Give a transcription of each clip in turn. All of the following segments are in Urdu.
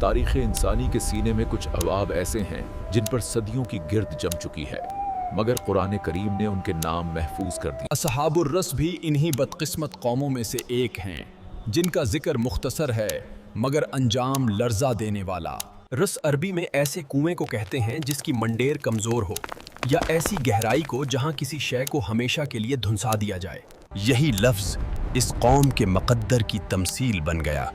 تاریخ انسانی کے سینے میں کچھ ابواب ایسے ہیں جن پر صدیوں کی گرد جم چکی ہے، مگر قرآن کریم نے ان کے نام محفوظ کر دیے۔ اصحاب الرس بھی انہی بدقسمت قوموں میں سے ایک ہیں جن کا ذکر مختصر ہے مگر انجام لرزہ دینے والا۔ رس عربی میں ایسے کنویں کو کہتے ہیں جس کی منڈیر کمزور ہو، یا ایسی گہرائی کو جہاں کسی شے کو ہمیشہ کے لیے دھنسا دیا جائے۔ یہی لفظ اس قوم کے مقدر کی تمثیل بن گیا۔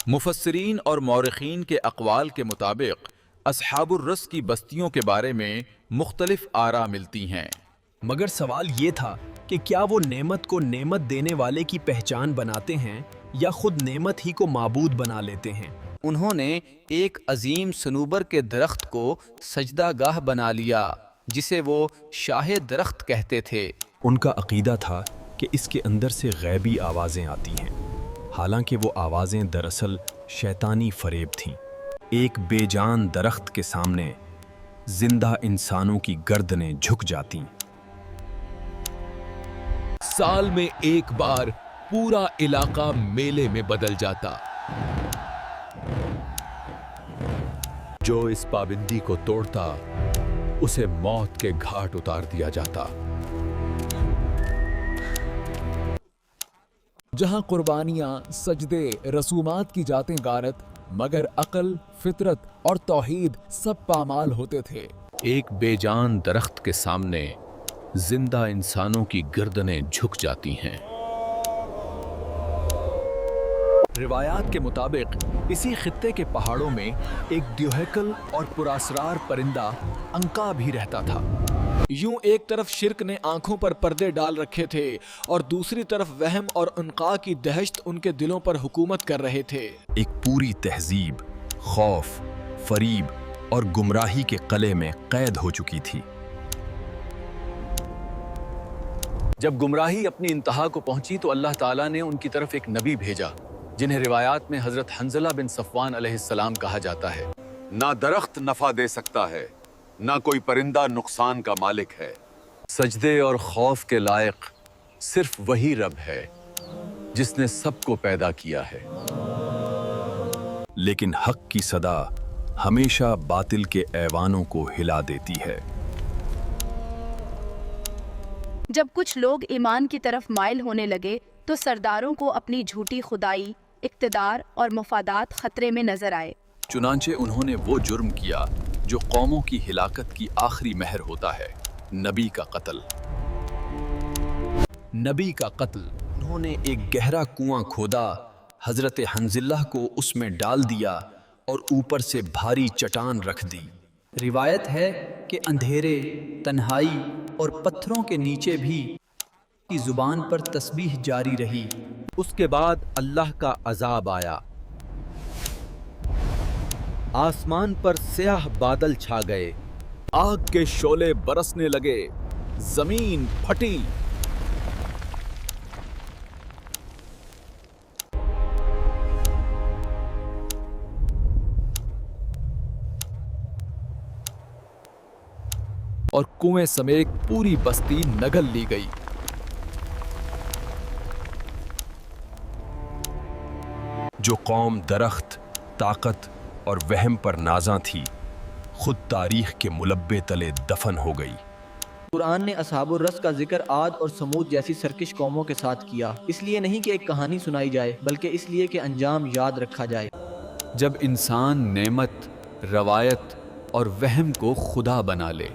مفسرین اور مورخین کے اقوال کے مطابق اصحاب الرس کی بستیوں کے بارے میں مختلف آراء ملتی ہیں، مگر سوال یہ تھا کہ کیا وہ نعمت کو نعمت دینے والے کی پہچان بناتے ہیں یا خود نعمت ہی کو معبود بنا لیتے ہیں؟ انہوں نے ایک عظیم صنوبر کے درخت کو سجدہ گاہ بنا لیا جسے وہ شاہ درخت کہتے تھے۔ ان کا عقیدہ تھا کہ اس کے اندر سے غیبی آوازیں آتی ہیں، حالانکہ وہ آوازیں دراصل شیطانی فریب تھیں۔ ایک بے جان درخت کے سامنے زندہ انسانوں کی گردنیں جھک جاتیں۔ سال میں ایک بار پورا علاقہ میلے میں بدل جاتا۔ جو اس پابندی کو توڑتا اسے موت کے گھاٹ اتار دیا جاتا۔ جہاں قربانیاں، سجدے، رسومات کی جاتیں غارت، مگر عقل، فطرت اور توحید سب پامال ہوتے تھے۔ ایک بے جان درخت کے سامنے زندہ انسانوں کی گردنیں جھک جاتی ہیں۔ روایات کے مطابق اسی خطے کے پہاڑوں میں ایک ڈیوہیکل اور پراسرار پرندہ انکا بھی رہتا تھا۔ یوں ایک طرف شرک نے آنکھوں پر پردے ڈال رکھے تھے اور دوسری طرف وہم اور انقا کی دہشت ان کے دلوں پر حکومت کر رہے تھے۔ ایک پوری تہذیب خوف، فریب اور گمراہی کے قلعے میں قید ہو چکی تھی۔ جب گمراہی اپنی انتہا کو پہنچی تو اللہ تعالیٰ نے ان کی طرف ایک نبی بھیجا جنہیں روایات میں حضرت حنظلہ بن صفوان علیہ السلام کہا جاتا ہے۔ نہ درخت نفع دے سکتا ہے، نہ کوئی پرندہ نقصان کا مالک ہے۔ سجدے اور خوف کے لائق صرف وہی رب ہے جس نے سب کو پیدا کیا ہے۔ لیکن حق کی صدا ہمیشہ باطل کے ایوانوں کو ہلا دیتی ہے۔ جب کچھ لوگ ایمان کی طرف مائل ہونے لگے تو سرداروں کو اپنی جھوٹی خدائی، اقتدار اور مفادات خطرے میں نظر آئے۔ چنانچہ انہوں نے وہ جرم کیا جو قوموں کی ہلاکت کی آخری مہر ہوتا ہے، نبی کا قتل۔ نبی کا قتل۔ انہوں نے ایک گہرا کنواں کھودا، حضرت حنظلہ کو اس میں ڈال دیا اور اوپر سے بھاری چٹان رکھ دی۔ روایت ہے کہ اندھیرے، تنہائی اور پتھروں کے نیچے بھی کی زبان پر تسبیح جاری رہی۔ اس کے بعد اللہ کا عذاب آیا۔ آسمان پر سیاہ بادل چھا گئے، آگ کے شعلے برسنے لگے، زمین پھٹی۔ اور کنویں سمیت پوری بستی نگل لی گئی۔ جو قوم درخت، طاقت اور وہم پر نازاں تھی، خود تاریخ کے ملبے تلے دفن ہو گئی۔ قرآن نے اصحاب الرس کا ذکر عاد اور سمود جیسی سرکش قوموں کے ساتھ کیا، اس لیے نہیں کہ ایک کہانی سنائی جائے بلکہ اس لیے کہ انجام یاد رکھا جائے۔ جب انسان نعمت، روایت اور وہم کو خدا بنا لے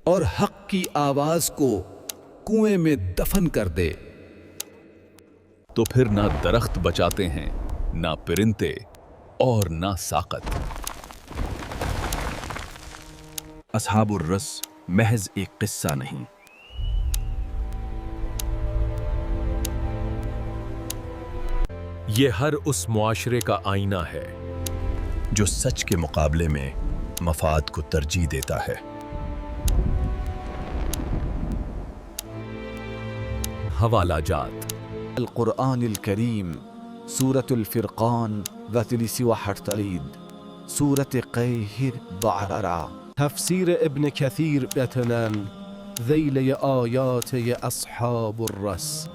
اور حق کی آواز کو کنویں میں دفن کر دے تو پھر نہ درخت بچاتے ہیں، نہ پرندے اور نہ ساقت۔ اصحاب الرس محض ایک قصہ نہیں، یہ ہر اس معاشرے کا آئینہ ہے جو سچ کے مقابلے میں مفاد کو ترجیح دیتا ہے۔ حوالہ جات: القرآن الكريم، سورة الفرقان و 43، سورة قیہر بعرہ، تفسیر ابن کثیر بتنن ذیل آیات اصحاب الرس۔